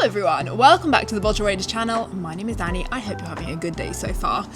everyone, welcome back to the Bottle Raiders channel. My name is Danny. I hope you're having a good day so far.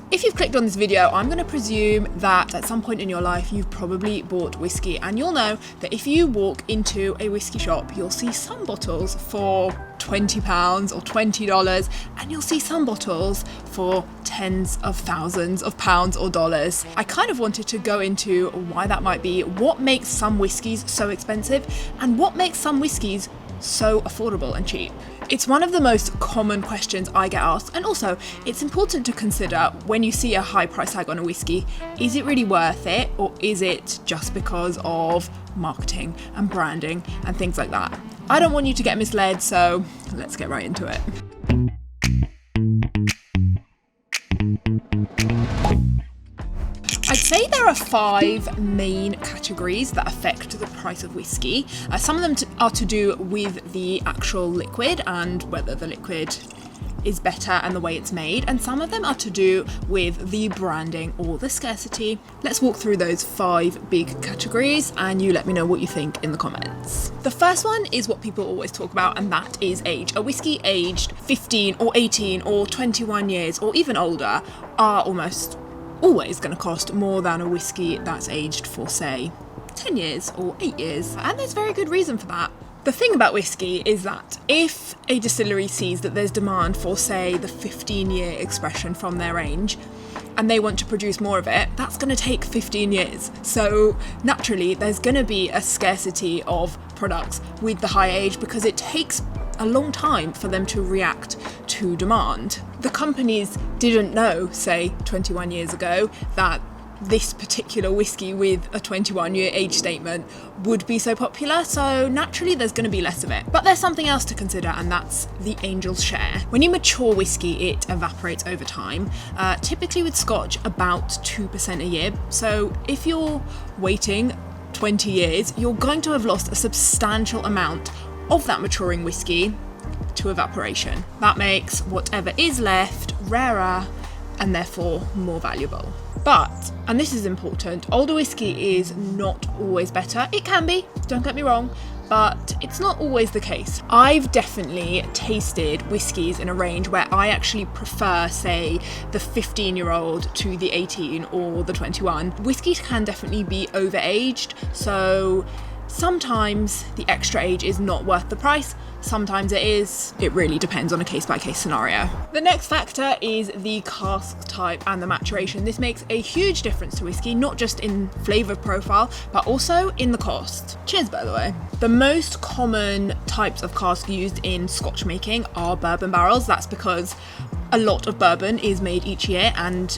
If you've clicked on this video, I'm going to presume that at some point in your life you've probably bought whiskey, and you'll know that if you walk into a whiskey shop, you'll see some bottles for £20 or $20, and you'll see some bottles for tens of thousands of pounds or dollars. I kind of wanted to go into why that might be, what makes some whiskies so expensive, and what makes some whiskies so affordable and cheap. It's one of the most common questions I get asked, and also it's important to consider when you see a high price tag on a whiskey, is it really worth it, or is it just because of marketing and branding and things like that? I don't want you to get misled, so let's get right into it. I'd say there are 5 main categories that affect the price of whiskey. Some of them are to do with the actual liquid and whether the liquid is better and the way it's made, and some of them are to do with the branding or the scarcity. Let's walk through those 5 big categories and you let me know what you think in the comments. The first one is what people always talk about, and that is age. A whiskey aged 15 or 18 or 21 years or even older are almost always going to cost more than a whiskey that's aged for, say, 10 years or 8 years, and there's very good reason for that. The thing about whiskey is that if a distillery sees that there's demand for, say, the 15-year expression from their range, and they want to produce more of it, that's going to take 15 years. So naturally, there's going to be a scarcity of products with the high age because it takes a long time for them to react to demand. The companies didn't know, say, 21 years ago, that this particular whiskey with a 21-year age statement would be so popular, so naturally there's going to be less of it. But there's something else to consider, and that's the angel's share. When you mature whiskey, it evaporates over time, typically with Scotch about 2% a year. So if you're waiting 20 years, you're going to have lost a substantial amount of that maturing whiskey to evaporation. That makes whatever is left rarer and therefore more valuable. But, and this is important, older whiskey is not always better. It can be, don't get me wrong, but it's not always the case. I've definitely tasted whiskies in a range where I actually prefer, say, the 15-year-old to the 18 or the 21. Whiskey can definitely be overaged, so sometimes the extra age is not worth the price, sometimes it is. It really depends on a case-by-case scenario. The next factor is the cask type and the maturation. This makes a huge difference to whiskey, not just in flavour profile, but also in the cost. Cheers, by the way. The most common types of cask used in Scotch making are bourbon barrels. That's because a lot of bourbon is made each year, and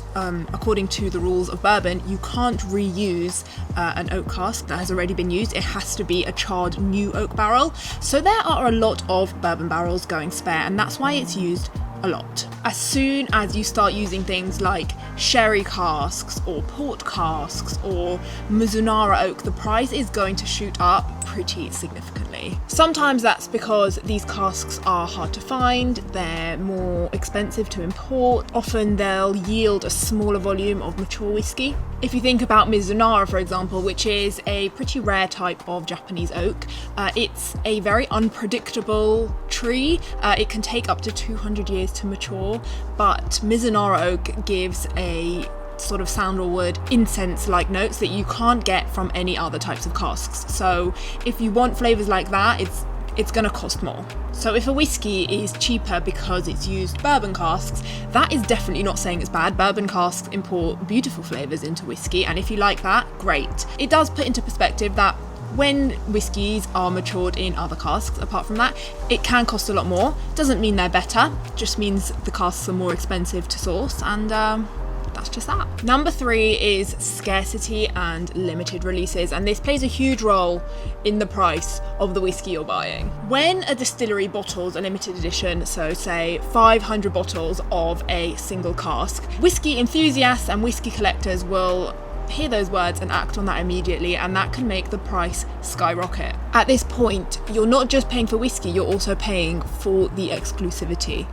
according to the rules of bourbon, you can't reuse an oak cask that has already been used. It has to be a charred new oak barrel. So there are a lot of bourbon barrels going spare, and that's why it's used a lot. As soon as you start using things like sherry casks or port casks or Mizunara oak, the price is going to shoot up pretty significantly. Sometimes that's because these casks are hard to find, they're more expensive to import, often they'll yield a smaller volume of mature whiskey. If you think about Mizunara, for example, which is a pretty rare type of Japanese oak, it's a very unpredictable tree. It can take up to 200 years to mature, but Mizunara oak gives a sort of sandalwood incense-like notes that you can't get from any other types of casks. So if you want flavours like that, it's going to cost more. So if a whiskey is cheaper because it's used bourbon casks, that is definitely not saying it's bad. Bourbon casks import beautiful flavours into whiskey, and if you like that, great. It does put into perspective that when whiskies are matured in other casks, apart from that, it can cost a lot more. Doesn't mean they're better, just means the casks are more expensive to source, and that's just that. Number 3 is scarcity and limited releases, and this plays a huge role in the price of the whiskey you're buying. When a distillery bottles a limited edition, so say 500 bottles of a single cask, whiskey enthusiasts and whiskey collectors will hear those words and act on that immediately, and that can make the price skyrocket. At this point, you're not just paying for whiskey, you're also paying for the exclusivity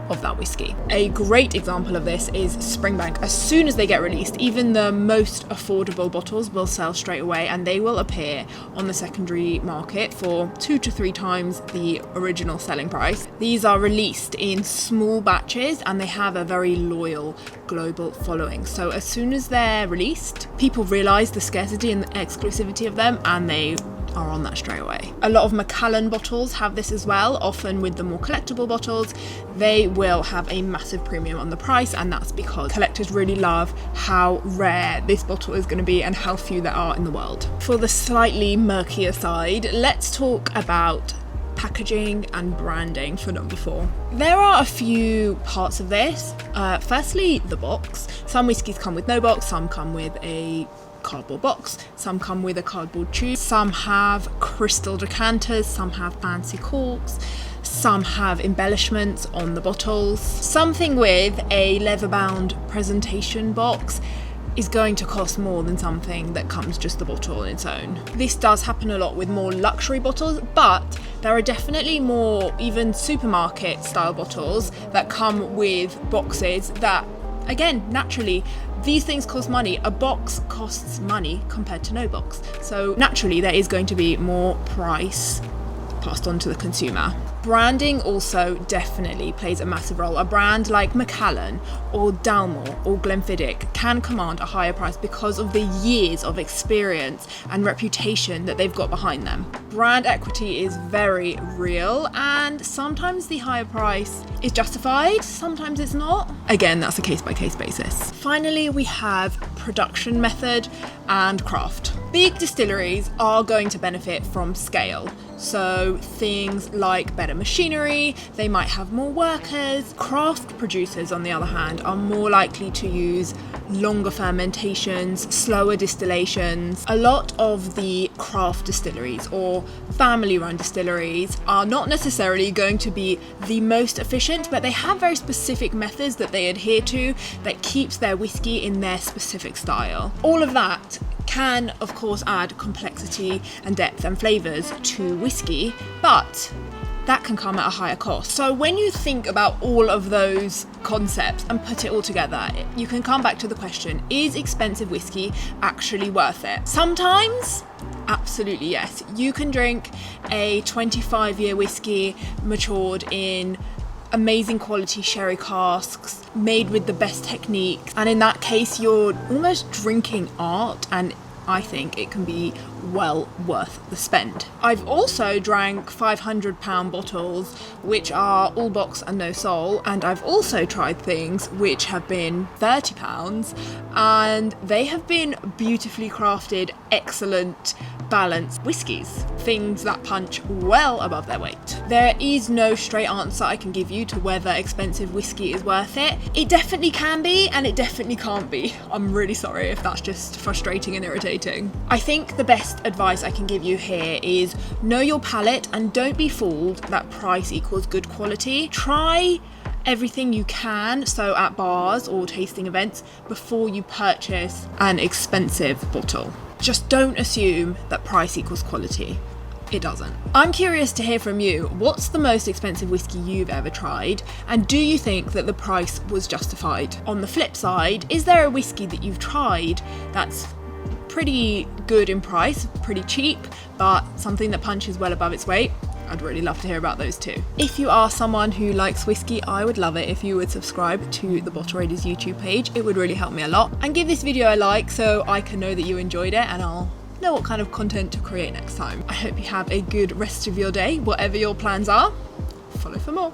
of that whiskey. A great example of this is Springbank. As soon as they get released, even the most affordable bottles will sell straight away, and they will appear on the secondary market for 2 to 3 times the original selling price. These are released in small batches and they have a very loyal global following. So as soon as they're released, people realise the scarcity and the exclusivity of them, and they are on that straight away. A lot of Macallan bottles have this as well. Often with the more collectible bottles, they will have a massive premium on the price, and that's because collectors really love how rare this bottle is going to be and how few there are in the world. For the slightly murkier side, let's talk about packaging and branding for number 4. There are a few parts of this. Firstly, the box. Some whiskies come with no box, some come with a cardboard box, some come with a cardboard tube, some have crystal decanters, some have fancy corks, some have embellishments on the bottles. Something with a leather-bound presentation box is going to cost more than something that comes just the bottle on its own. This does happen a lot with more luxury bottles, but there are definitely more even supermarket style bottles that come with boxes that, again, naturally, these things cost money. A box costs money compared to no box. So naturally there is going to be more price passed on to the consumer. Branding also definitely plays a massive role. A brand like Macallan or Dalmore or Glenfiddich can command a higher price because of the years of experience and reputation that they've got behind them. Brand equity is very real, and sometimes the higher price is justified, sometimes it's not. Again, that's a case-by-case basis. Finally, we have production method and craft. Big distilleries are going to benefit from scale. So things like better machinery, they might have more workers. Craft producers, on the other hand, are more likely to use longer fermentations, slower distillations. A lot of the craft distilleries or family-run distilleries are not necessarily going to be the most efficient, but they have very specific methods that they adhere to that keeps their whiskey in their specific style. All of that can, of course, add complexity and depth and flavours to whiskey, but that can come at a higher cost. So when you think about all of those concepts and put it all together, you can come back to the question, is expensive whiskey actually worth it? Sometimes, absolutely yes. You can drink a 25-year whiskey matured in amazing quality sherry casks, made with the best techniques, and in that case you're almost drinking art, and I think it can be well worth the spend. I've also drank £500 bottles which are all box and no soul, and I've also tried things which have been £30 and they have been beautifully crafted, excellent balanced whiskies, things that punch well above their weight. There is no straight answer I can give you to whether expensive whiskey is worth it. It definitely can be and it definitely can't be. I'm really sorry if that's just frustrating and irritating. I think the best advice I can give you here is know your palate and don't be fooled that price equals good quality. Try everything you can, so at bars or tasting events, before you purchase an expensive bottle. Just don't assume that price equals quality. It doesn't. I'm curious to hear from you. What's the most expensive whiskey you've ever tried? And do you think that the price was justified? On the flip side, is there a whiskey that you've tried that's pretty good in price, pretty cheap, but something that punches well above its weight? I'd really love to hear about those too. If you are someone who likes whiskey, I would love it if you would subscribe to the Bottle Raiders YouTube page. It would really help me a lot. And give this video a like so I can know that you enjoyed it and I'll know what kind of content to create next time. I hope you have a good rest of your day, whatever your plans are. Follow for more.